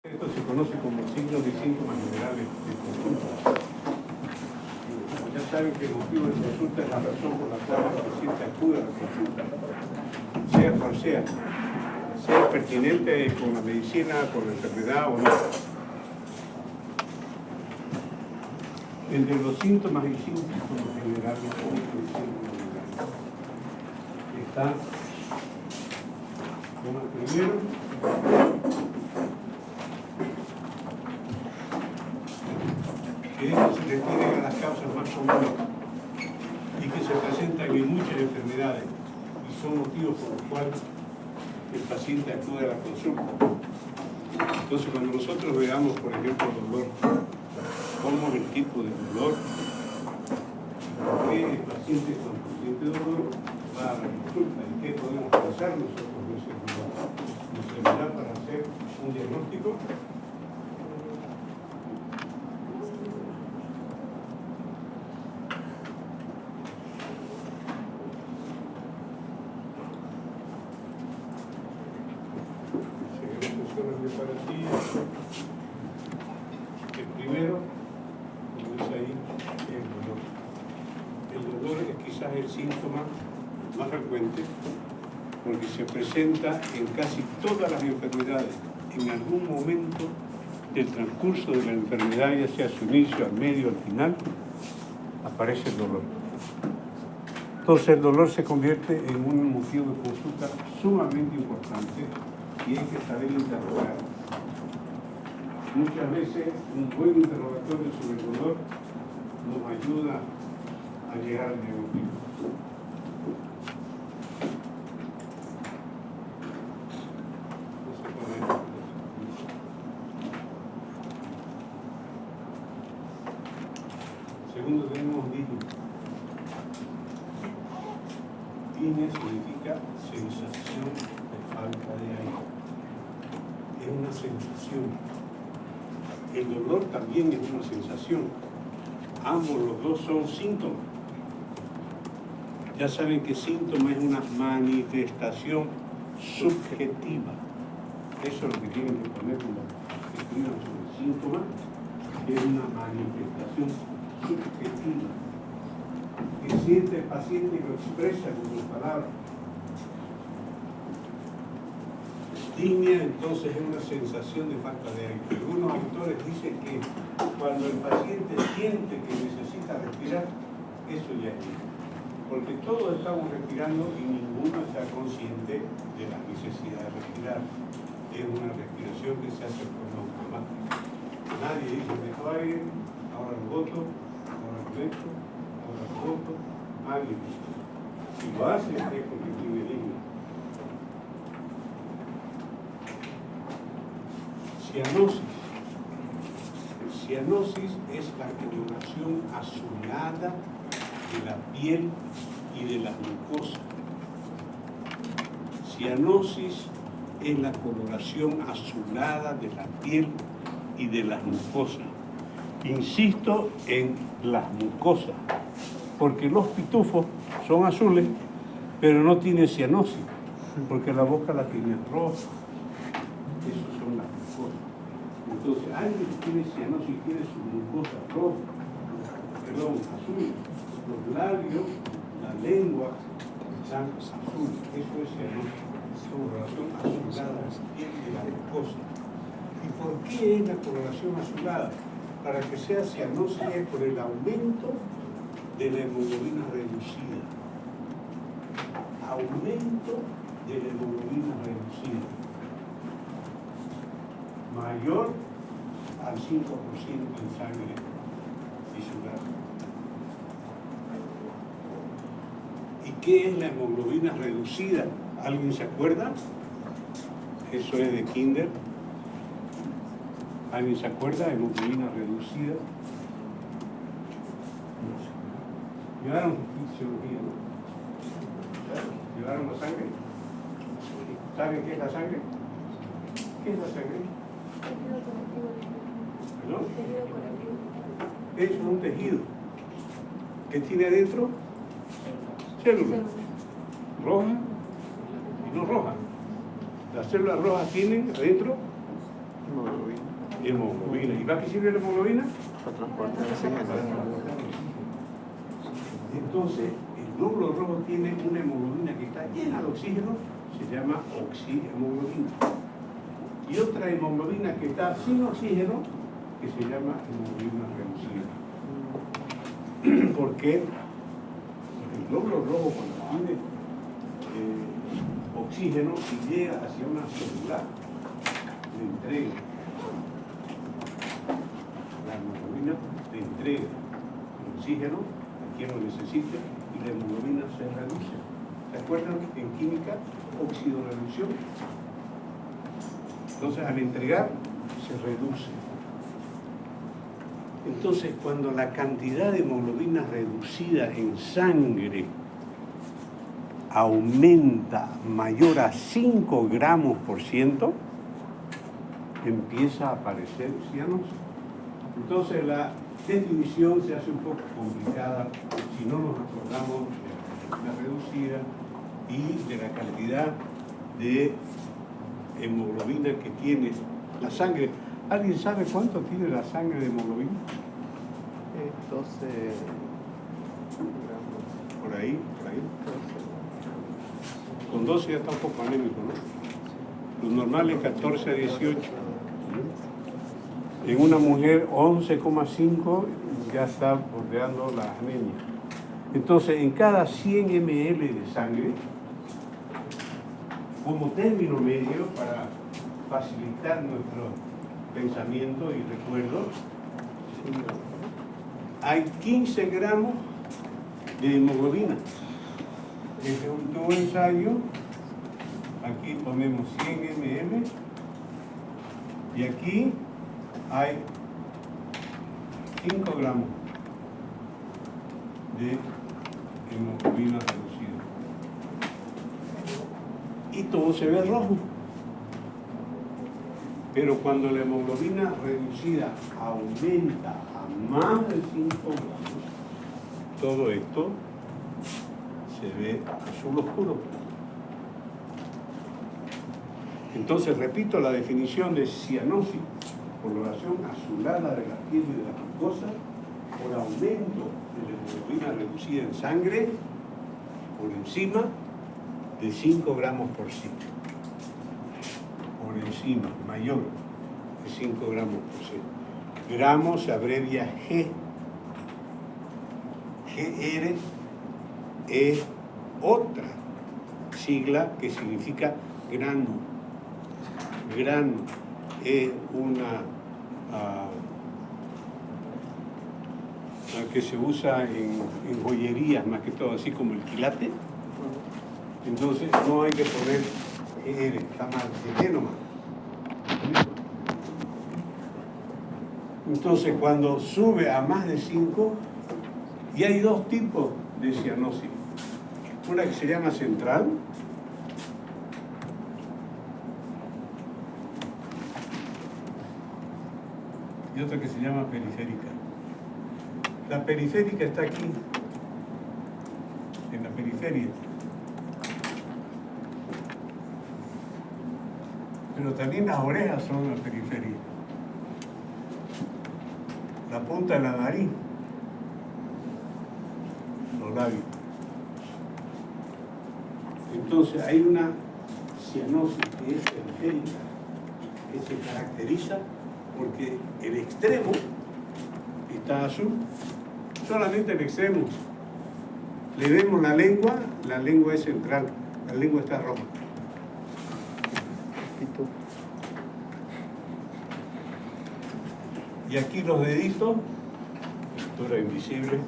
Esto se conoce como signos y síntomas generales de consulta. Ya saben que el motivo de consulta es la razón por la cual el paciente acude a la consulta, sea cual sea pertinente con la medicina, con la enfermedad o no. Entre los síntomas y síntomas generales está como el primero, que se refieren a las causas más comunes y que se presentan en muchas enfermedades y son motivos por los cuales el paciente acude a la consulta. Entonces, cuando nosotros veamos, por ejemplo, dolor, cómo es el tipo de dolor, por qué el paciente con paciente de dolor va a la consulta y qué podemos pensar nosotros de ese dolor, nos servirá para hacer un diagnóstico. El primero, como dice ahí, es el dolor. El dolor es quizás el síntoma más frecuente porque se presenta en casi todas las enfermedades. En algún momento del transcurso de la enfermedad, ya sea su inicio, al medio, al final, aparece el dolor. Entonces el dolor se convierte en un motivo de consulta sumamente importante y hay que saber interrogar. Muchas veces un buen interrogatorio sobre el dolor nos ayuda a llegar al diagnóstico. Segundo, tenemos disnea. Disnea significa sensación de falta de aire. Es una sensación. El dolor también es una sensación. Ambos los dos son síntomas. Ya saben que síntoma es una manifestación subjetiva. Eso es lo que tienen que poner cuando escriban sobre síntoma, que es una manifestación subjetiva. Que siente el paciente y lo expresa con sus palabras. Disnea entonces es una sensación de falta de aire. Algunos autores dicen que cuando el paciente siente que necesita respirar, eso ya es disnea. Porque todos estamos respirando y ninguno está consciente de la necesidad de respirar. Es una respiración que se hace por automático. Nadie dice, dejo aire, ahora lo boto, ahora lo meto, ahora lo boto. Nadie dice. Si lo hace es porque tiene disnea. Cianosis. Cianosis es la coloración azulada de la piel y de las mucosas. Cianosis es la coloración azulada de la piel y de las mucosas. Insisto en las mucosas, porque los pitufos son azules, pero no tienen cianosis, porque la boca la tiene roja. Esos son las mucosas. Entonces, alguien que tiene cianosis tiene su mucosa roja, azul. Los labios, la lengua están azules. Eso es cianosis. Coloración azulada de la piel de la mucosa. ¿Y por qué es la coloración azulada? Para que sea cianosis es por el aumento de la hemoglobina reducida. Aumento de la hemoglobina reducida. Mayor al 5% en sangre tisular. ¿Y qué es la hemoglobina reducida? ¿Alguien se acuerda? Eso es de kinder. ¿Alguien se acuerda? Hemoglobina reducida. No sé. ¿Llevaron fisiología, no? ¿Llevaron la sangre? ¿Saben qué es la sangre? ¿Qué es la sangre? ¿Perdón? Es un tejido. ¿Qué tiene adentro? Células. Rojas y no rojas. Las células rojas tienen adentro hemoglobina. ¿Y para qué sirve la hemoglobina? Para transportar la señal. Entonces, el glóbulo rojo tiene una hemoglobina que está llena de oxígeno, se llama oxihemoglobina. Y otra hemoglobina que está sin oxígeno, que se llama hemoglobina reducida. ¿Por qué? Porque el glóbulo rojo, cuando tiene oxígeno y llega hacia una célula, le entrega. La hemoglobina le entrega el oxígeno a quien lo necesite y la hemoglobina se reduce. ¿Se acuerdan en química? Oxidorreducción. Entonces, al entregar, se reduce. Entonces, cuando la cantidad de hemoglobina reducida en sangre aumenta mayor a 5 gramos por ciento, empieza a aparecer cianosis. Entonces, la definición se hace un poco complicada si no nos acordamos de la reducida y de la cantidad de hemoglobina que tiene la sangre. ¿Alguien sabe cuánto tiene la sangre de hemoglobina? 12 gramos. Por ahí. Con 12 ya está un poco anémico, ¿no? Lo normal es 14 a 18. En una mujer 11,5 ya está bordeando la anemia. Entonces, en cada 100 ml de sangre, como término medio para facilitar nuestro pensamiento y recuerdo, hay 15 gramos de hemoglobina. Este es un tubo de ensayo. Aquí ponemos 100 ml y aquí hay 5 gramos de hemoglobina reducida. Y todo se ve rojo. Pero cuando la hemoglobina reducida aumenta a más de 5 gramos, todo esto se ve azul oscuro. Entonces, repito la definición de cianosis: coloración azulada de la piel y de la mucosa por aumento de la hemoglobina reducida en sangre por encima de 5 gramos por ciento. Por encima, mayor de 5 gramos por ciento. Gramo se abrevia G. GR es otra sigla que significa grano. Grano es una que se usa en joyerías, más que todo, así como el quilate. Entonces no hay que poner GR, está mal, G nomás. Entonces, cuando sube a más de 5, y hay dos tipos de cianosis. Una que se llama central, y otra que se llama periférica. La periférica está aquí, en la periferia. Pero también las orejas son la periferia. La punta de la nariz, los labios. Entonces hay una cianosis que es periférica, que se caracteriza porque el extremo está azul, solamente el extremo. Le vemos la lengua es central, la lengua está roja. Y aquí los deditos, pintura invisible.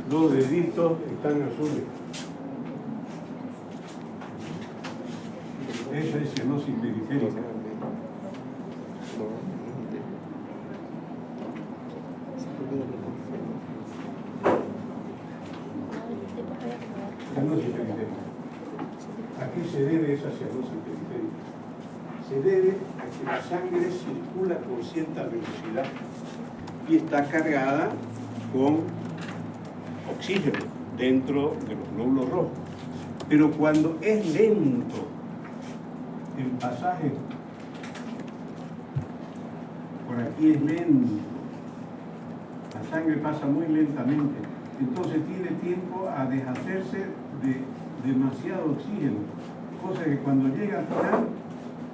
Los deditos están azules. Esa es cianosis periférica. Cianosis periférica. ¿A qué se debe esa cianosis periférica? Se debe a que la sangre circula con cierta velocidad y está cargada con oxígeno dentro de los glóbulos rojos. Pero cuando es lento el pasaje, por aquí es lento, la sangre pasa muy lentamente, entonces tiene tiempo a deshacerse de demasiado oxígeno, cosa que cuando llega al final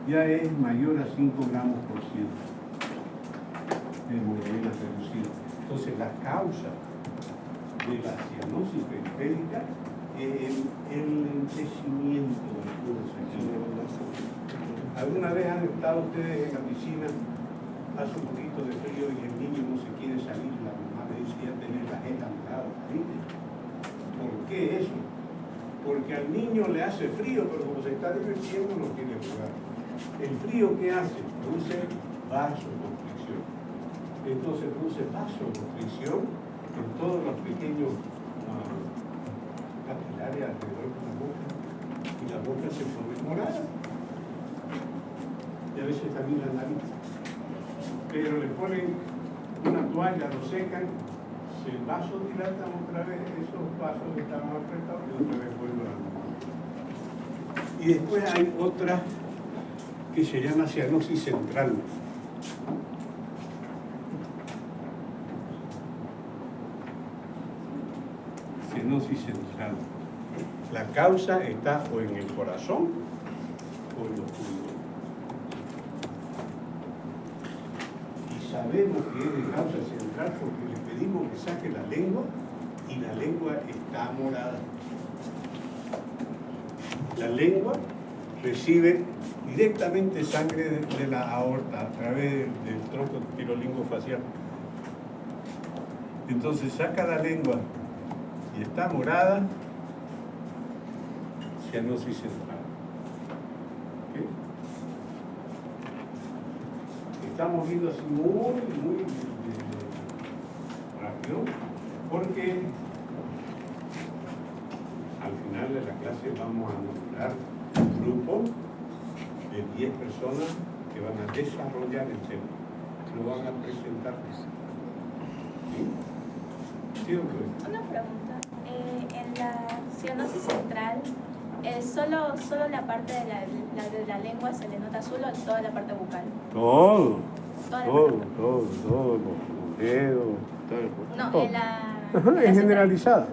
ya es mayor a 5 gramos por ciento de hemoglobina reducida. Entonces la causa de la cianosis periférica es el envejecimiento del flujo sanguíneo. ¿Alguna vez han estado ustedes en la piscina, hace un poquito de frío y el niño no se quiere salir? La mamá le dice ya tener la jeta morada. ¿Por qué eso? Porque al niño le hace frío, pero como se está divirtiendo no quiere jugar. El frío, ¿qué hace? Produce vasoconstricción. Entonces produce vasoconstricción en todos los pequeños capilares alrededor de la boca, y la boca se pone morada. Y a veces también la nariz. Pero le ponen una toalla, lo secan, se vasodilatan otra vez, esos vasos estaban apretados y otra vez vuelven a la normal. Y después hay otra que se llama cianosis central. Cianosis central. La causa está o en el corazón o en los pulmones. Y sabemos que es de causa central porque le pedimos que saque la lengua y la lengua está morada. La lengua recibe directamente sangre de la aorta a través del tronco tirolingofacial. Entonces saca la lengua y está morada, cianosis central. ¿Okay? Estamos viendo así muy rápido, porque al final de la clase vamos a nombrar un grupo de 10 personas que van a desarrollar el tema, lo van a presentar. ¿Sí? ¿Sí o qué? Una pregunta. En la cianosis central, ¿solo la parte de la lengua se le nota azul o toda la parte bucal? Todo, Toda la todo, parte bucal. todo, los dedos, todo el cuerpo. No, todo. en la... Ajá, en la es central. generalizada.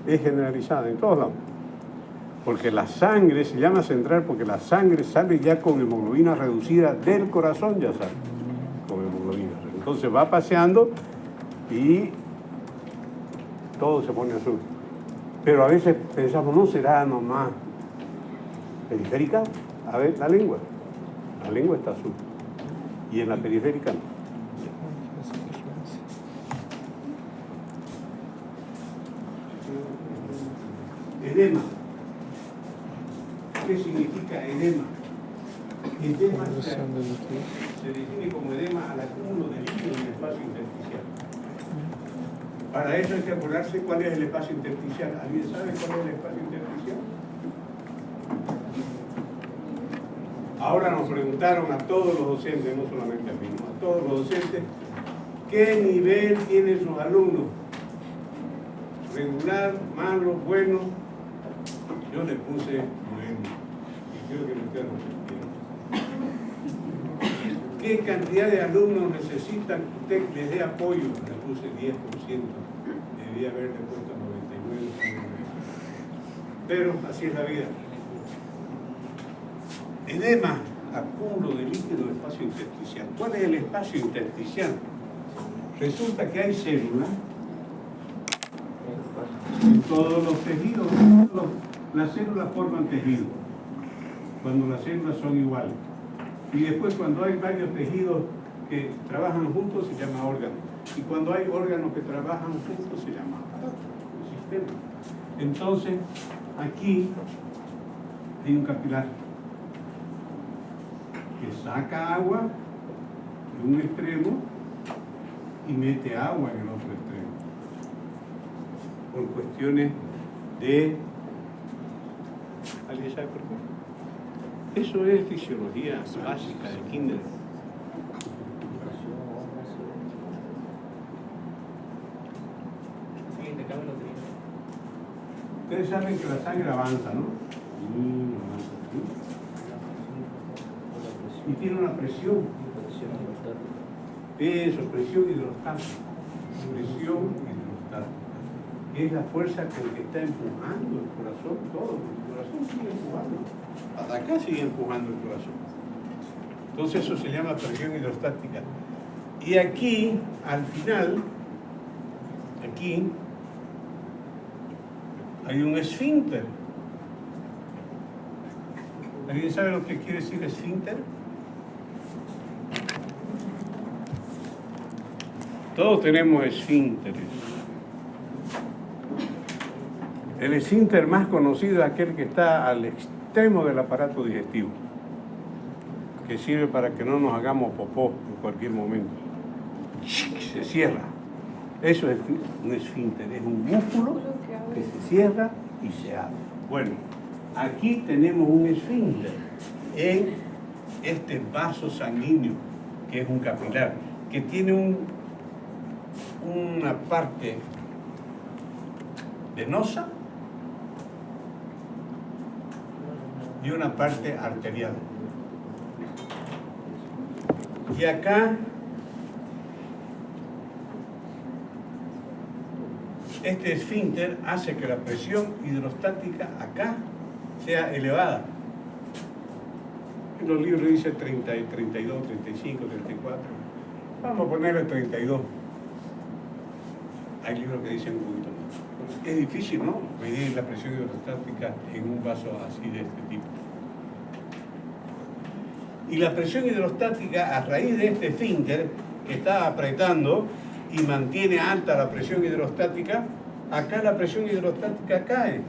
Es generalizada en todos lados. Porque la sangre se llama central porque la sangre sale ya con hemoglobina reducida del corazón, ya sale con hemoglobina. Entonces va paseando y todo se pone azul. Pero a veces pensamos, ¿no será nomás periférica? A ver, la lengua está azul. Y en la periférica no. Edema. ¿Qué significa edema? Edema se define como edema al acúmulo de líquido en el espacio intersticial. Para eso hay que acordarse cuál es el espacio intersticial. ¿Alguien sabe cuál es el espacio intersticial? Ahora nos preguntaron a todos los docentes, no solamente a mí, a todos los docentes, ¿qué nivel tienen sus alumnos? ¿Regular, malo, bueno? Yo le puse bueno y creo que me quedo repitiendo. ¿Qué cantidad de alumnos necesitan que usted les dé apoyo? Le puse 10%, debía haberle puesto 99%. Pero así es la vida. Edema, acúmulo de líquido del espacio intersticial. ¿Cuál es el espacio intersticial? Resulta que hay células en todos los tejidos. Las células forman tejidos cuando las células son iguales. Y después cuando hay varios tejidos que trabajan juntos se llama órgano. Y cuando hay órganos que trabajan juntos se llama sistema. Entonces, aquí hay un capilar que saca agua de un extremo y mete agua en el otro extremo. Por cuestiones de... ¿Alguien sabe por qué? Eso es fisiología básica de kinder. intercambio de lotería. Ustedes saben que la sangre avanza, ¿no? Avanza, ¿sí? Y tiene una presión. Eso, presión hidrostática. Presión hidrostática. Es la fuerza con que está empujando el corazón, todo. El corazón sigue empujando. Hasta acá sigue empujando el corazón. Entonces eso se llama presión hidrostática. Y aquí, al final, aquí, hay un esfínter. ¿Alguien sabe lo que quiere decir esfínter? Todos tenemos esfínteres. El esfínter más conocido es aquel que está al extremo del aparato digestivo, que sirve para que no nos hagamos popó en cualquier momento. Se cierra. Eso es un esfínter, es un músculo que se cierra y se abre. Bueno, aquí tenemos un esfínter en este vaso sanguíneo, que es un capilar, que tiene una parte venosa y una parte arterial. Y acá, este esfínter hace que la presión hidrostática acá sea elevada. En los libros dice 30, 32, 35, 34. Vamos a ponerle 32. Hay libros que dicen un poquito más. Es difícil, ¿no?, medir la presión hidrostática en un vaso así de este tipo. Y la presión hidrostática, a raíz de este esfínter que está apretando y mantiene alta la presión hidrostática, acá la presión hidrostática cae.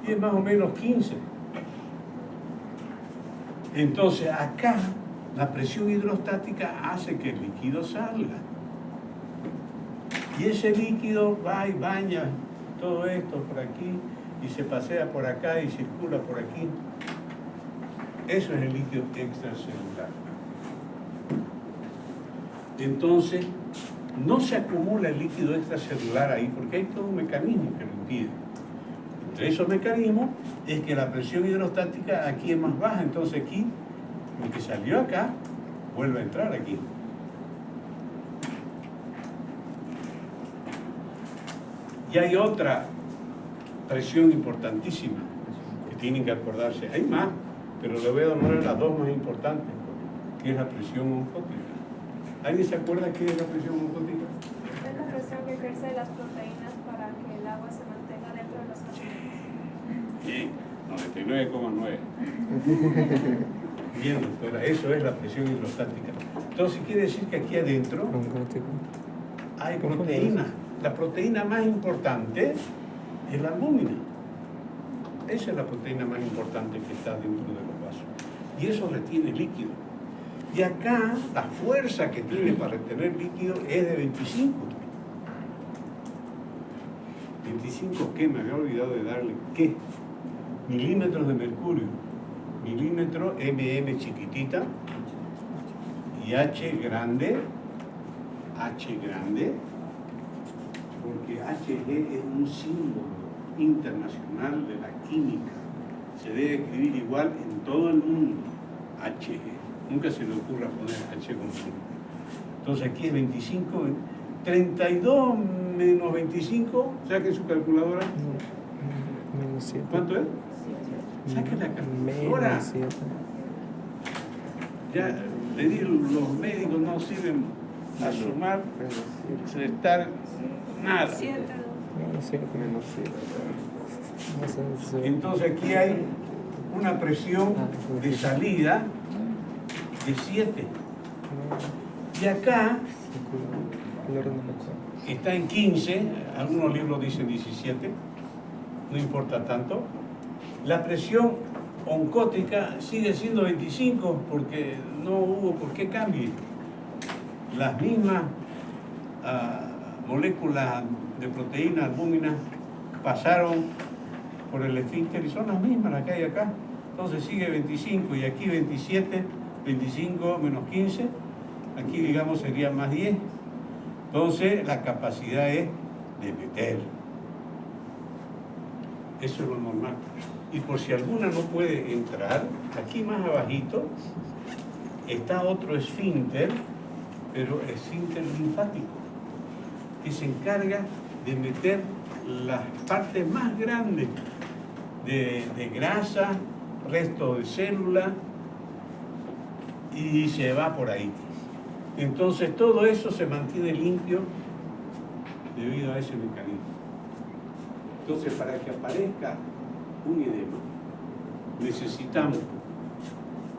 Y es más o menos 15. Entonces acá la presión hidrostática hace que el líquido salga. Y ese líquido va y baña todo esto por aquí y se pasea por acá y circula por aquí. Eso es el líquido extracelular. Entonces, no se acumula el líquido extracelular ahí porque hay todo un mecanismo que lo impide. Entre esos mecanismos es que la presión hidrostática aquí es más baja, entonces aquí, lo que salió acá, vuelve a entrar aquí. Y hay otra presión importantísima que tienen que acordarse. Hay más, pero le voy a nombrar las dos más importantes, que es la presión oncótica. ¿Alguien se acuerda qué es la presión oncótica? Es la presión que ejerce las proteínas para que el agua se mantenga dentro de los átomos. Bien, 99,9. Bien, doctora, eso es la presión hidrostática. Entonces quiere decir que aquí adentro hay proteínas. La proteína más importante es la albúmina. Esa es la proteína más importante que está dentro de los vasos. Y eso retiene líquido. Y acá la fuerza que tiene para retener líquido es de 25. ¿25 qué? Me había olvidado de darle ¿qué? Milímetros de mercurio. Milímetro, mm chiquitita y H grande, porque Hg es un símbolo internacional de la química. Se debe escribir igual en todo el mundo, Hg. Nunca se le ocurra poner H con símbolo. Entonces aquí es 25, 32 menos 25, saquen su calculadora. Menos 7. ¿Cuánto es? Saquen la calculadora. Menos 7. Ya, los médicos no sirven a sumar, restar, nada. Menos 7. Menos 7. Entonces aquí hay una presión de salida de 7. Y acá está en 15, algunos libros dicen 17, no importa tanto. La presión oncótica sigue siendo 25 porque no hubo por qué cambie. Las mismas moléculas de proteína, albúmina, pasaron por el esfínter y son las mismas las que hay acá. Entonces sigue 25 y aquí 27, 25 menos 15, aquí digamos sería más 10. Entonces, la capacidad es de meter. Eso es lo normal. Y por si alguna no puede entrar, aquí más abajito está otro esfínter, pero esfínter linfático, que se encarga de meter las partes más grandes de grasa, resto de célula, y se va por ahí. Entonces todo eso se mantiene limpio debido a ese mecanismo. Entonces, para que aparezca un edema, necesitamos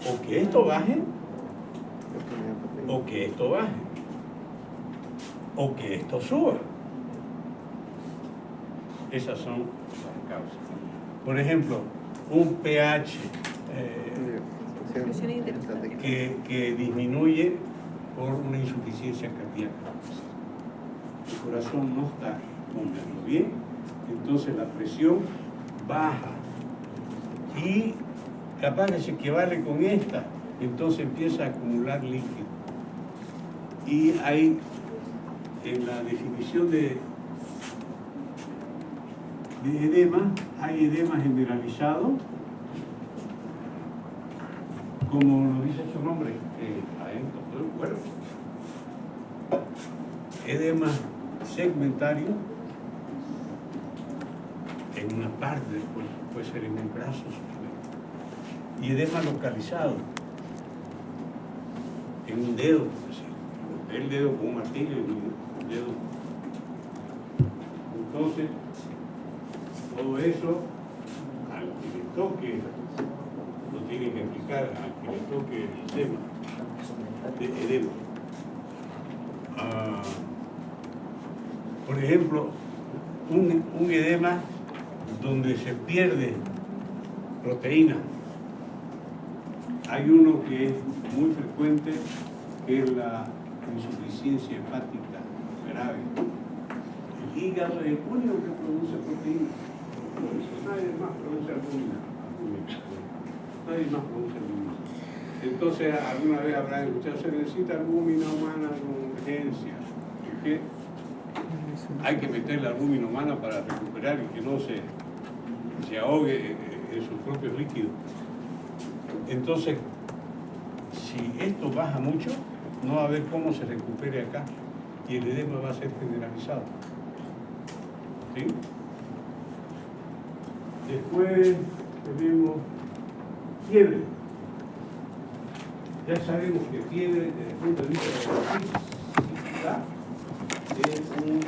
o que esto baje, o que esto baje, o que esto suba. Esas son las causas. Por ejemplo, un pH que disminuye por una insuficiencia cardíaca. El corazón no está bombeando bien, entonces la presión baja y capaz que se equivale con esta, entonces empieza a acumular líquido. Y hay, en la definición de edema, hay edema generalizado, como lo dice su nombre, adentro todo el cuerpo. Edema segmentario, en una parte del cuerpo, puede ser en un brazo solamente. Y edema localizado, en un dedo, por decir. El dedo con un martillo y un dedo. Entonces, todo eso, al que le toque, lo tiene que aplicar al que le toque el edema. Por ejemplo, un edema donde se pierde proteína. Hay uno que es muy frecuente, que es la insuficiencia hepática grave. El hígado es el único que produce proteína. Nadie más produce albúmina. Nadie más produce albúmina. Entonces, alguna vez habrán escuchado, se necesita albúmina humana con urgencia. ¿Por qué? Hay que meter la albúmina humana para recuperar y que no se ahogue en sus propios líquidos. Entonces, si esto baja mucho, no va a haber cómo se recupere acá y el edema va a ser generalizado. ¿Sí? Después tenemos fiebre. Ya sabemos que fiebre, desde el punto de vista de la física, es un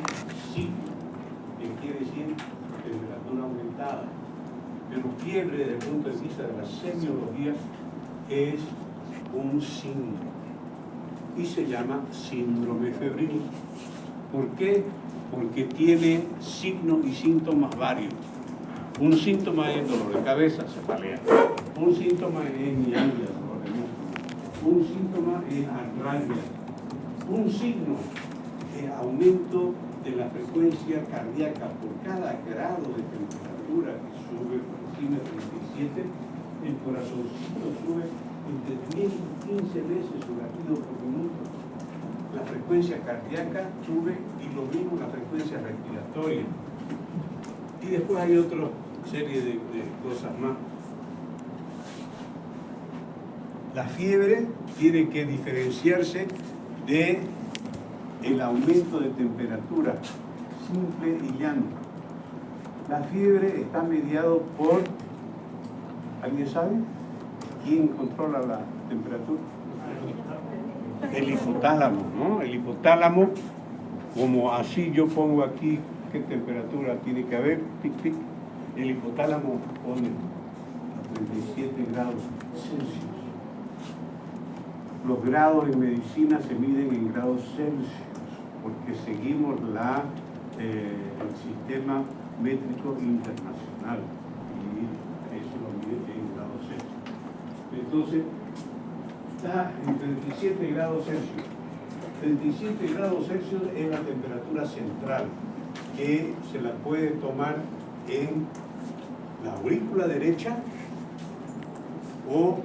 ciclo, que quiere decir temperatura aumentada. Pero fiebre, desde el punto de vista de la semiología, es un síndrome. Y se llama síndrome febril. ¿Por qué? Porque tiene signos y síntomas varios. Un síntoma es dolor de cabeza, cefalea. Un síntoma es mialgia, dolor de músculo. Un síntoma es artralgia. Un signo es aumento de la frecuencia cardíaca por cada grado de temperatura que sube por encima de 37. El corazoncito sube entre 10 y 15 veces su latido por minuto. La frecuencia cardíaca sube y lo mismo la frecuencia respiratoria. Y después hay otra serie de cosas más. La fiebre tiene que diferenciarse de el aumento de temperatura, simple y llano. La fiebre está mediado por, ¿alguien sabe? ¿Quién controla la temperatura? El hipotálamo, ¿no? El hipotálamo, como así yo pongo aquí qué temperatura tiene que haber, tic, tic. El hipotálamo pone a 37 grados Celsius. Los grados en medicina se miden en grados Celsius, porque seguimos el sistema métrico internacional, y eso lo mide en grados Celsius. Entonces, está en 37 grados Celsius. 37 grados Celsius es la temperatura central, que se la puede tomar en la aurícula derecha, o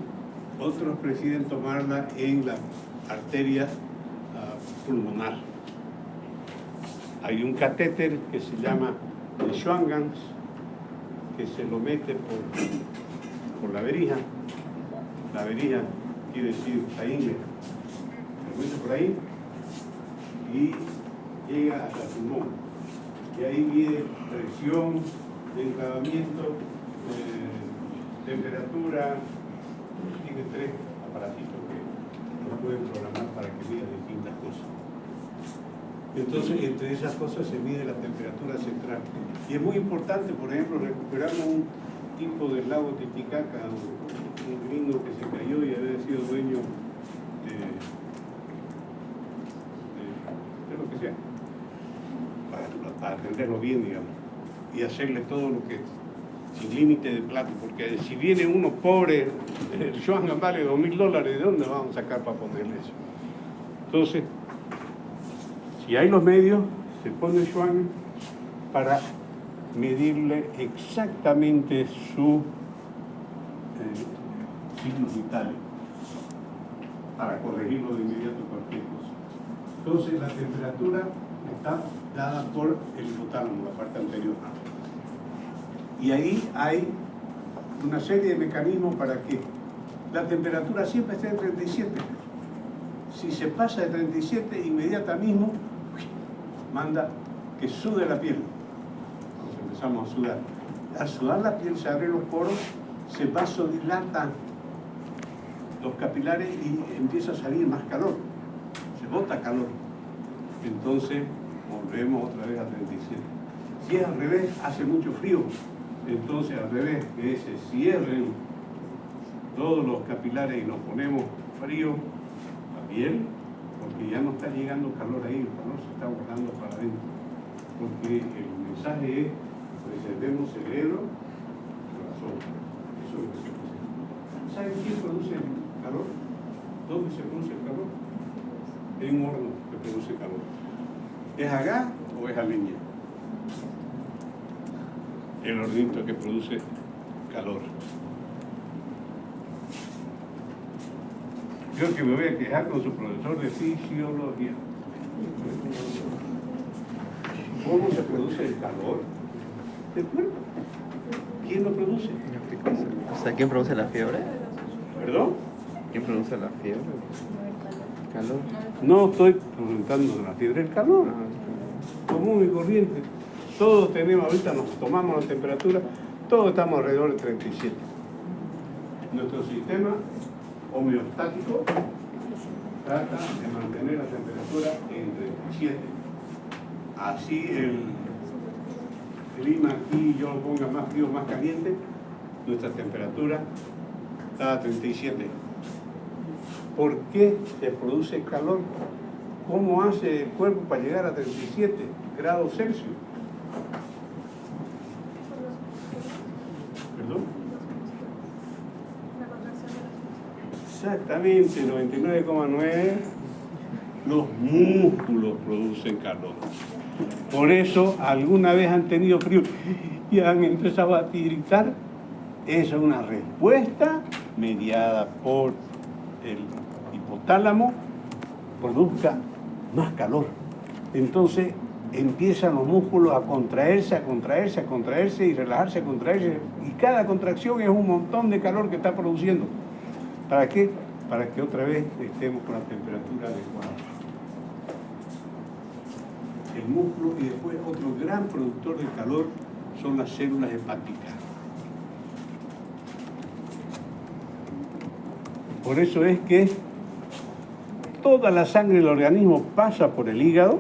otros prefieren tomarla en la arteria pulmonar. hay un catéter que se llama el Schwangans, que se lo mete por la verija. La verija quiere decir la ingle. Lo mete por ahí y llega hasta el pulmón. Y ahí viene presión, enclavamiento, temperatura. Tiene 3 aparatitos que nos pueden programar para que mida distintas cosas. Entonces, entre esas cosas se mide la temperatura central. Y es muy importante, por ejemplo, recuperamos un tipo del lago Titicaca, un gringo que se cayó y había sido dueño de lo que sea, para atenderlo bien, digamos, y hacerle todo lo que, sin límite de plata, porque si viene uno pobre, el Schwangan vale $2.000, ¿de dónde vamos a sacar para ponerle eso? Entonces, si hay los medios, se pone el Schwangan para medirle exactamente su signos vitales, para corregirlo de inmediato cualquier cosa. Entonces la temperatura está dada por el hipotálamo, la parte anterior. Y ahí hay una serie de mecanismos para que la temperatura siempre esté en 37. Si se pasa de 37, inmediatamente manda que sude la piel. Entonces empezamos a sudar. Al sudar la piel se abren los poros, se vasodilatan los capilares y empieza a salir más calor. Se bota calor. Entonces volvemos otra vez a 37. Si es al revés, hace mucho frío. Entonces al revés, que se cierren todos los capilares y nos ponemos frío la piel, porque ya no está llegando calor ahí, el calor se está guardando para adentro. Porque el mensaje es: preservemos cerebro, corazón. Eso es lo que se hace. ¿Saben quién produce el calor? ¿Dónde se produce el calor? En un horno que produce calor. ¿Es a gas o es a leña? El hornito que produce calor. Creo que me voy a quejar con su profesor de fisiología. ¿Cómo se produce el calor del cuerpo? ¿Quién lo produce? O sea, ¿quién produce la fiebre? ¿Perdón? ¿Quién produce la fiebre? ¿Calor? No estoy preguntando la fiebre del calor. Común y corriente. Todos tenemos, ahorita nos tomamos la temperatura, todos estamos alrededor de 37. Nuestro sistema homeostático trata de mantener la temperatura en 37. Así el clima aquí yo lo ponga más frío, más caliente, nuestra temperatura está a 37. ¿Por qué se produce calor? ¿Cómo hace el cuerpo para llegar a 37 grados Celsius? ¿Perdón? Exactamente, 99,9. Los músculos producen calor. Por eso, alguna vez han tenido frío y han empezado a tiritar. Esa es una respuesta mediada por el hipotálamo, produzca más calor. Entonces empiezan los músculos a contraerse, a contraerse, a contraerse y relajarse, a contraerse. Y cada contracción es un montón de calor que está produciendo. ¿Para qué? Para que otra vez estemos con la temperatura adecuada. El músculo, y después otro gran productor de calor son las células hepáticas. Por eso es que toda la sangre del organismo pasa por el hígado,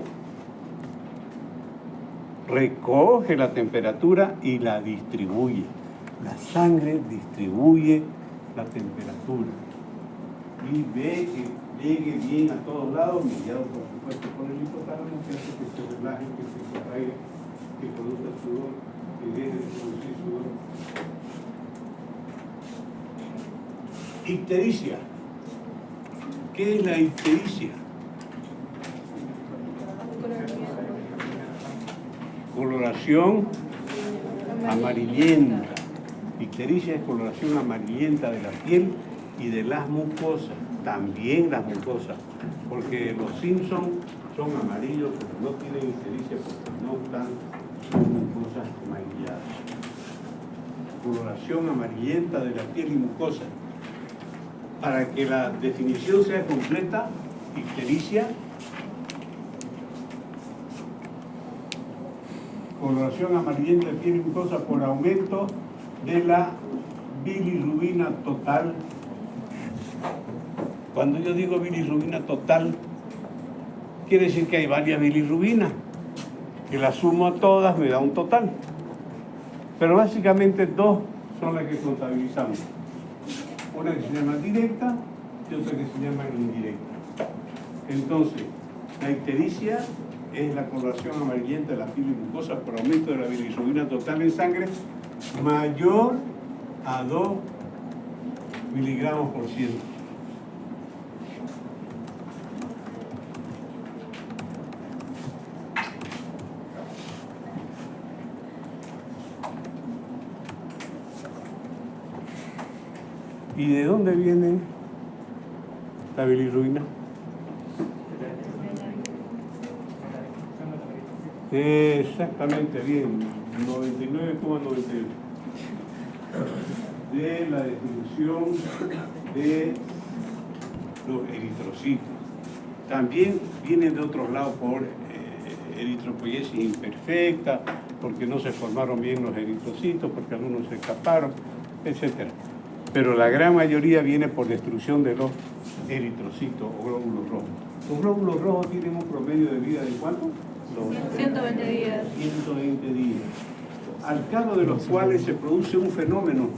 recoge la temperatura y la distribuye. La sangre distribuye la temperatura y ve que llegue bien a todos lados, mediado por supuesto por el hipotálamo, que hace que se relaje, que se contraiga, que produzca sudor, que deje de producir sudor. Ictericia. ¿Qué es la ictericia? Coloración amarillenta. Ictericia es coloración amarillenta de la piel y de las mucosas, también las mucosas, porque los Simpsons son amarillos, pero no tienen ictericia porque no están en mucosas amarillentas. Coloración amarillenta de la piel y mucosa. Para que la definición sea completa, ictericia, coloración amarillenta de piel y mucosa por aumento de la bilirrubina total. Cuando yo digo bilirrubina total, quiere decir que hay varias bilirrubinas, que las sumo a todas me da un total. Pero básicamente dos son las que contabilizamos. Una que se llama directa y otra que se llama indirecta. Entonces, la ictericia es la coloración amarillenta de la piel y mucosa por aumento de la bilirrubina total en sangre mayor a 2 miligramos por ciento. ¿Y de dónde viene la bilirrubina? Exactamente, bien, 99,98. De la destrucción de los eritrocitos. También vienen de otros lados por eritropoiesis imperfecta, porque no se formaron bien los eritrocitos, porque algunos se escaparon, etc. Pero la gran mayoría viene por destrucción de los eritrocitos o glóbulos rojos. Los glóbulos rojos tienen un promedio de vida de ¿cuánto? 120 días. 120 días. Al cabo de los cuales se produce un fenómeno.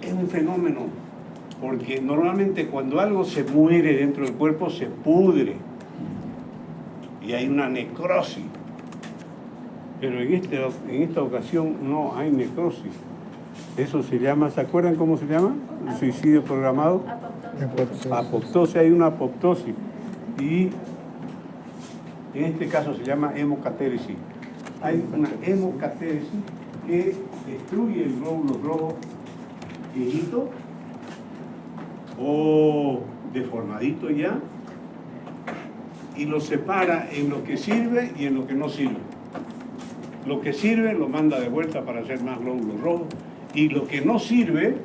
Es un fenómeno, porque normalmente cuando algo se muere dentro del cuerpo se pudre y hay una necrosis. Pero en esta ocasión no hay necrosis. Eso se llama, ¿se acuerdan cómo se llama? El suicidio programado. Apoptosis, hay una apoptosis. Y en este caso se llama hemocatéresis. Hay una hemocatéresis que destruye el glóbulo rojo viejito o deformadito ya y lo separa en lo que sirve y en lo que no sirve. Lo que sirve lo manda de vuelta para hacer más glóbulos rojos y lo que no sirve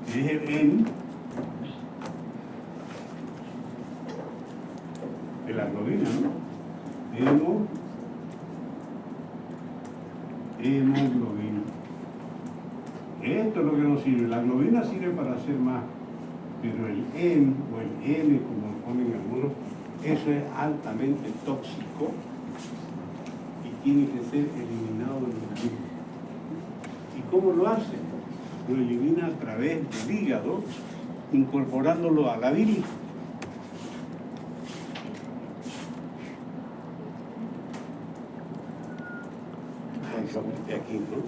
es el N de la globina, ¿no? Hemoglobina. Esto es lo que no sirve. La globina sirve para hacer más, pero el N o el N, como lo ponen algunos, eso es altamente tóxico y tiene que ser eliminado del organismo. ¿Y cómo lo hace? Lo elimina a través del hígado, incorporándolo a la bilis. De aquí, ¿no?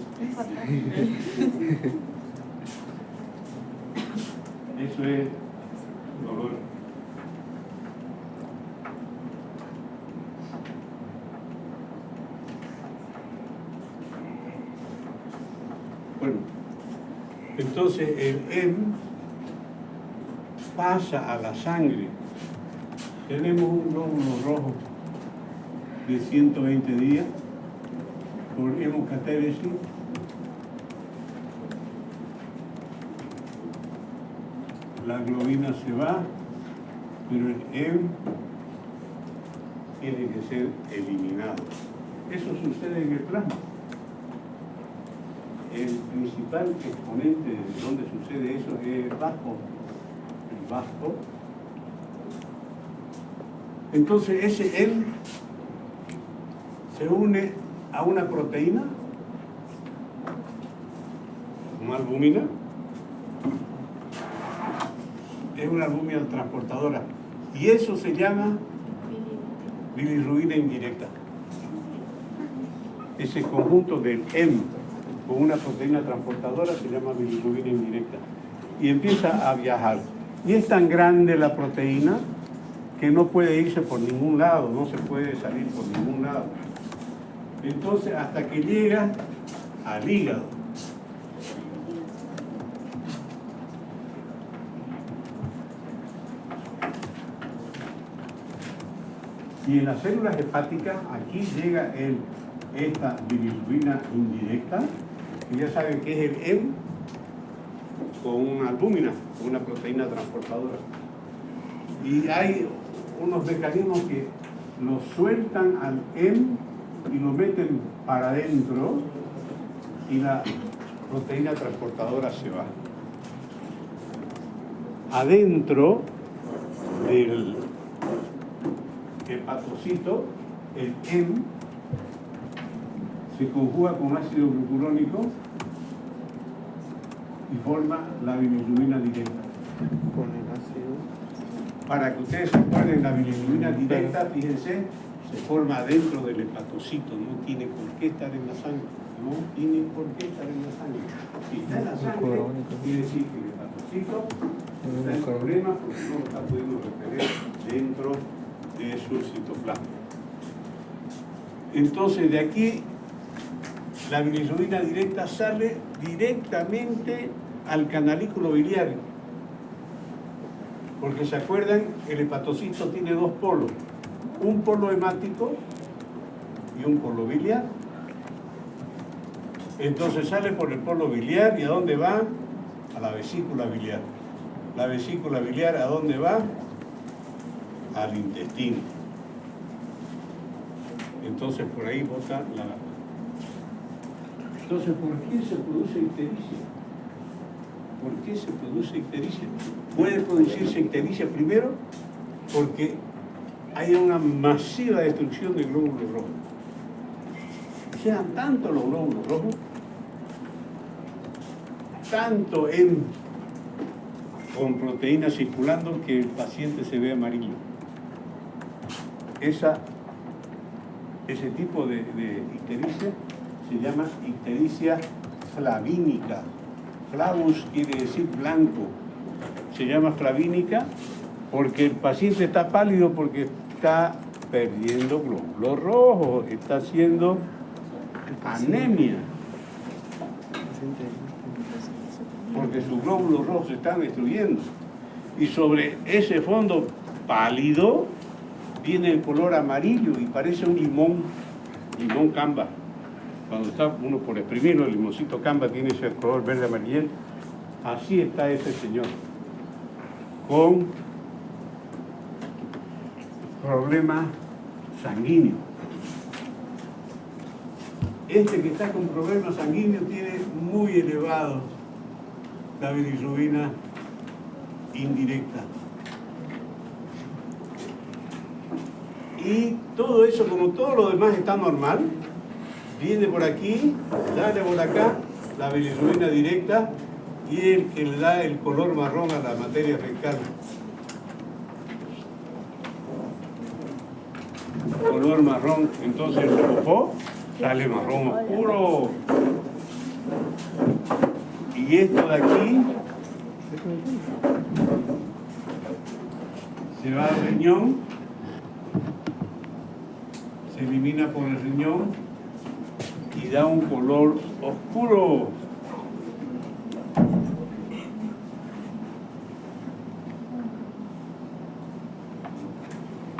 Eso es dolor. Bueno, entonces el M pasa a la sangre. Tenemos un glóbulo rojo de 120 días por hemocatéresis. La globina se va, pero el M tiene que ser eliminado. Eso sucede en el plasma. El principal exponente de donde sucede eso es el vasco. El vasco. Entonces ese M se une a una proteína, una albúmina, es una albúmina transportadora, y eso se llama bilirrubina indirecta. Ese conjunto del M con una proteína transportadora se llama bilirrubina indirecta, y empieza a viajar. Y es tan grande la proteína que no puede irse por ningún lado, no se puede salir por ningún lado. Entonces, hasta que llega al hígado. Y en las células hepáticas, aquí llega esta bilirrubina indirecta, que ya saben que es el M con una albúmina, con una proteína transportadora. Y hay unos mecanismos que lo sueltan al M y lo meten para adentro y la proteína transportadora se va. Adentro del hepatocito, el M se conjuga con ácido glucurónico y forma la bilirrubina directa. Con el ácido. Para que ustedes se acuerden, la bilirrubina directa, fíjense, se forma dentro del hepatocito, no tiene por qué estar en la sangre, no tiene por qué estar en la sangre. Si está en la sangre, quiere decir que el hepatocito está en problemas porque no lo está pudiendo repeler dentro de su citoplasma. Entonces, de aquí, la bilirrubina directa sale directamente al canalículo biliar. Porque se acuerdan, el hepatocito tiene dos polos, un polo hemático y un polo biliar. Entonces sale por el polo biliar y ¿a dónde va? A la vesícula biliar. La vesícula biliar ¿a dónde va? Al intestino. Entonces por ahí bota la... Entonces, ¿por qué se produce ictericia? ¿Por qué se produce ictericia? Puede producirse ictericia primero porque hay una masiva destrucción de glóbulos rojos. Sean tanto los glóbulos rojos, tanto con proteínas circulando que el paciente se ve amarillo. Ese tipo de ictericia se llama ictericia flavínica. Flavus quiere decir blanco. Se llama flavínica porque el paciente está pálido porque está perdiendo glóbulos rojos, está haciendo anemia. Porque sus glóbulos rojos se están destruyendo. Y sobre ese fondo pálido viene el color amarillo y parece un limón camba. Cuando está uno por exprimirlo, el limoncito camba tiene ese color verde amarillento. Así está ese señor, con problemas sanguíneos. Este que está con problemas sanguíneos tiene muy elevado la bilirrubina indirecta. Y todo eso, como todo lo demás está normal, viene por aquí, sale por acá, la bilirrubina directa y el que le da el color marrón a la materia fecal. Color marrón, entonces el popó sale marrón oscuro. Y esto de aquí se va al riñón, se elimina por el riñón y da un color oscuro.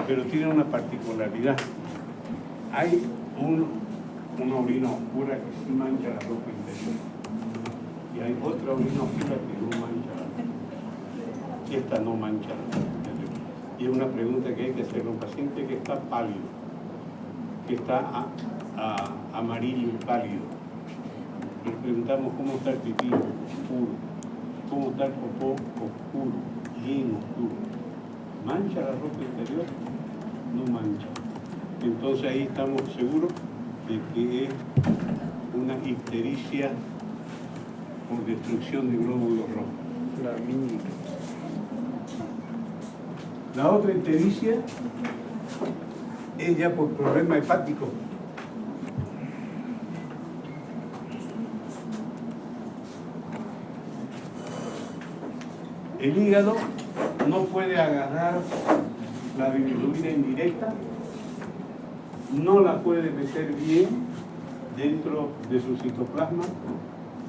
Pero tiene una particularidad. Hay una orina oscura que sí mancha la ropa interior. Y hay otra orina oscura que no mancha la ropa. Y esta no mancha la ropa interior. Y es una pregunta que hay que hacerle a un paciente que está pálido, que está amarillo y pálido. Le preguntamos cómo está el pipí, oscuro. Cómo está el popó, oscuro, bien oscuro. ¿Mancha la ropa interior? No mancha. Entonces ahí estamos seguros de que es una ictericia por destrucción de glóbulos rojos. Flavínica. La otra ictericia es ya por problema hepático. El hígado no puede agarrar la bilirrubina indirecta, no la puede meter bien dentro de su citoplasma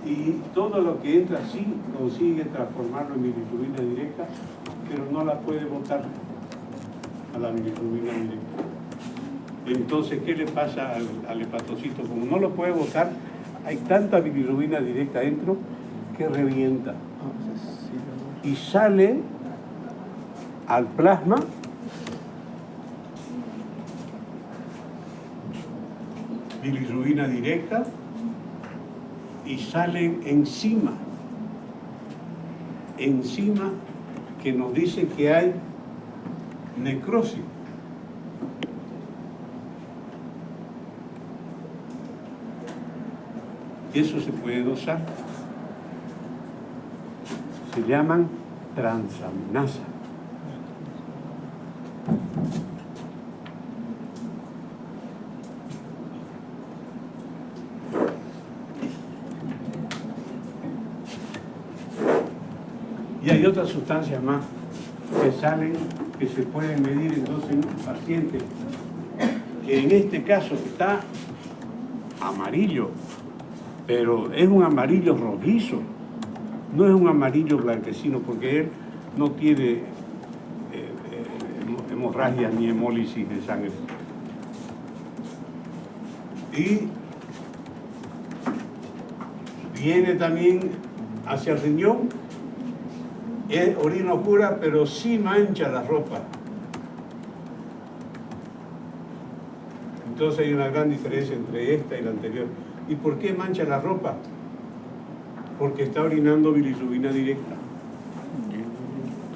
y todo lo que entra sí consigue transformarlo en bilirrubina directa, pero no la puede botar a la bilirrubina directa. Entonces, ¿qué le pasa al hepatocito? Como no lo puede botar, hay tanta bilirrubina directa dentro que revienta. Y sale al plasma bilirrubina directa y salen enzimas que nos dicen que hay necrosis. Eso se puede dosar. Se llaman transaminasa. Y hay otras sustancias más que salen, que se pueden medir entonces en un paciente que en este caso está amarillo, pero es un amarillo rojizo, no es un amarillo blanquecino, porque él no tiene hemorragia ni hemólisis de sangre. Y viene también hacia el riñón, es orina oscura, pero sí mancha la ropa. Entonces hay una gran diferencia entre esta y la anterior. ¿Y por qué mancha la ropa? Porque está orinando bilirrubina directa.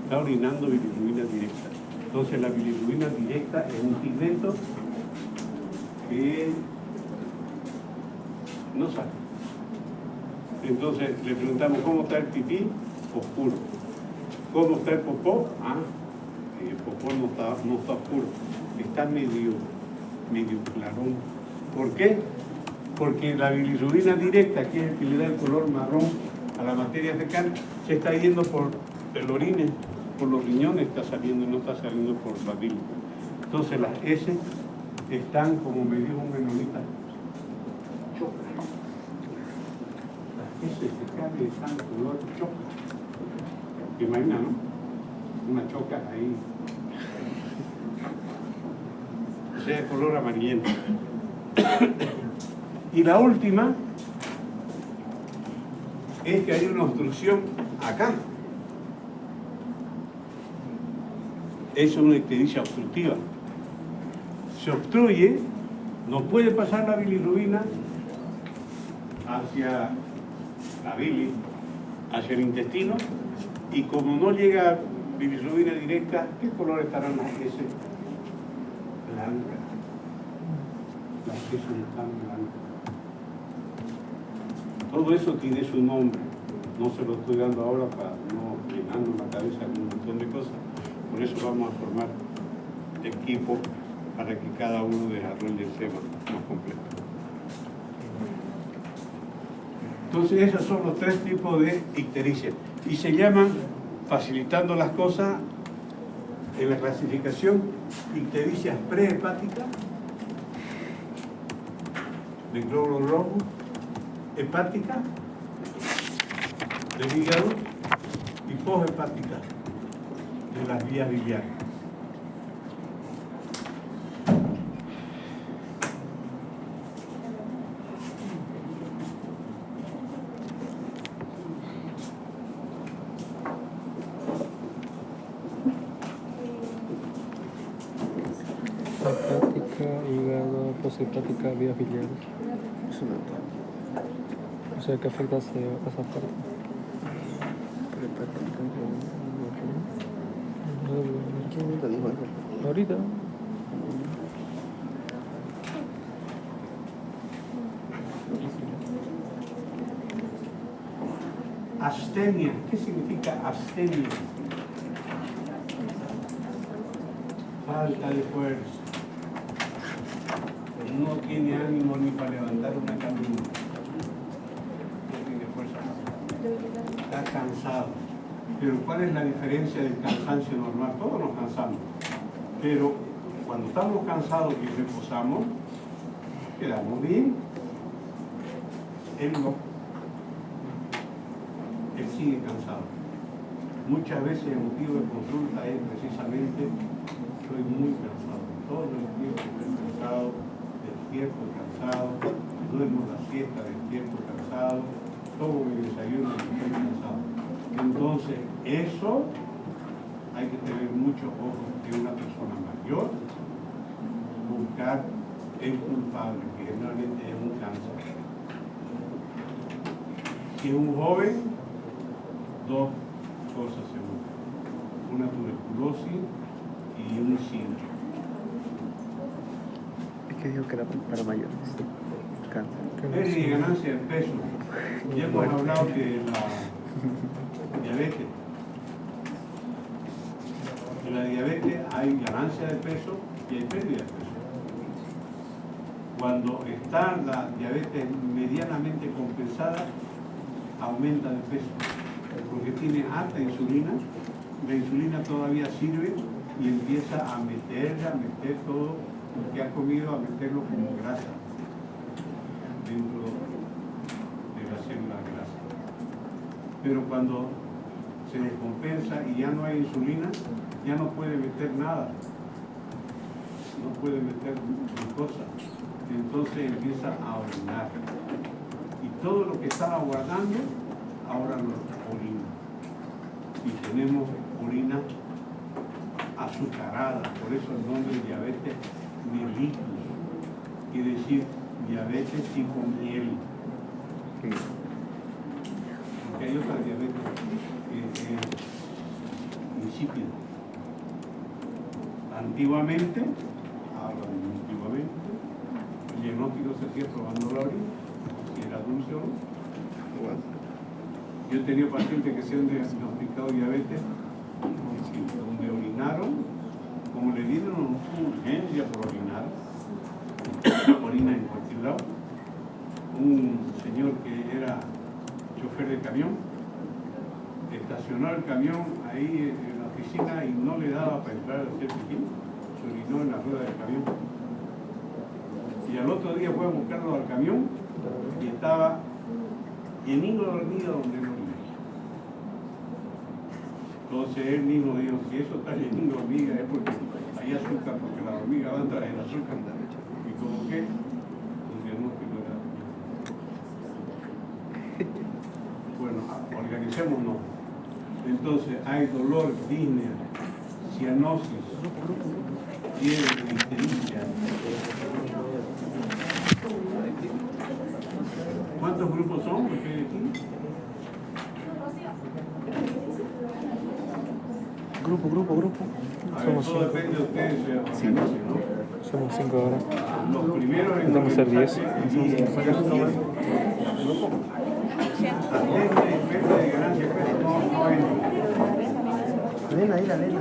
Está orinando bilirrubina directa. Entonces la bilirrubina directa es un pigmento que no sale. Entonces le preguntamos cómo está el pipí, oscuro. ¿Cómo está el popó? El popó no está oscuro, está medio clarón. ¿Por qué? Porque la bilirrubina directa, que es el que le da el color marrón a la materia fecal, se está yendo por el orine, por los riñones está saliendo y no está saliendo por la bilis. Entonces las S están, como me dijo un menonita, choca. Las S fecales están color choca. ¿Te imaginas, no? Una choca ahí. O sea, color amarillento. Y la última es que hay una obstrucción acá. Es una ictericia obstructiva. Se obstruye, no puede pasar la bilirrubina hacia la bilis, hacia el intestino, y como no llega bilirrubina directa, ¿qué color estarán las S? Blancas. Las S están blancas. Todo eso tiene su nombre. No se lo estoy dando ahora para no llenarnos la cabeza con un montón de cosas. Por eso vamos a formar equipo para que cada uno desarrolle el tema más completo. Entonces esos son los tres tipos de ictericia. Y se llaman, facilitando las cosas en la clasificación, ictericias prehepáticas, de glóbulo rojo, hepática, del hígado, y poshepática, de las vías biliares. Hepática, hígado, poshepática, vías biliares. Eso no está. O sea, que afecta a esa parte. Prehepática, No, ¿quién te dijo eso? ahorita. Astenia. ¿Qué significa astenia? Falta de fuerza. No tiene ánimo ni para levantar una camilla. No tiene fuerza. Está cansado. Pero ¿cuál es la diferencia del cansancio normal? Todos nos cansamos. Pero cuando estamos cansados y reposamos, quedamos bien. Él no. Él sigue cansado. Muchas veces el motivo de consulta es precisamente estoy muy cansado. Todo el tiempo estoy cansado, despierto cansado, duermo la siesta, despierto cansado, tomo mi desayuno y estoy cansado. Entonces, eso hay que tener muchos ojos que una persona mayor buscar el culpable, que generalmente es un cáncer. Si es un joven, dos cosas se buscan: una tuberculosis y un SIDA. Es que dijo que era para mayores. Cáncer. Pérdida y ganancia de peso. Ya hemos hablado de la diabetes. En la diabetes hay ganancia de peso y hay pérdida de peso. Cuando está la diabetes medianamente compensada, aumenta de peso, porque tiene alta insulina. La insulina todavía sirve y empieza a meter todo lo que ha comido, a meterlo como grasa dentro de la célula grasa. Pero cuando se descompensa y ya no hay insulina, ya no puede meter nada, no puede meter glucosa, entonces empieza a orinar. Y todo lo que estaba guardando, ahora lo orina. Y tenemos orina azucarada, por eso el nombre de diabetes mellitus, quiere decir diabetes tipo miel. Porque hay otra diabetes insípida. Antiguamente, el diagnóstico se hacía probando la orina, si era dulce o no. Yo he tenido pacientes que se han diagnosticado diabetes donde orinaron, como le dieron urgencia por orinar, orina en cualquier lado. Un señor que era chofer de camión, estacionó el camión ahí en la oficina y no le daba para entrar a hacer pipí, se orinó en la rueda del camión. Y al otro día fue a buscarlo al camión y estaba llenito de hormigas donde no orina. Entonces él mismo dijo: si eso está llenito de hormigas es porque hay azúcar, porque la hormiga va a traer azúcar. Y como que el diagnóstico era. Bueno, organicémonos. Entonces hay dolor, disnea, cianosis, fiebre, ictericia. ¿Cuántos grupos son? Porque hay aquí. Grupo. A ver, todo depende de ustedes, se organicen, ¿no? Somos 5 ahora. Los primeros en Intentamos ser 10. de ganancia de peso no hay. La nena.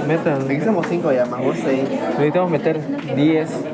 Metan. Aquí somos 5 ya, más vos 6. Necesitamos meter 10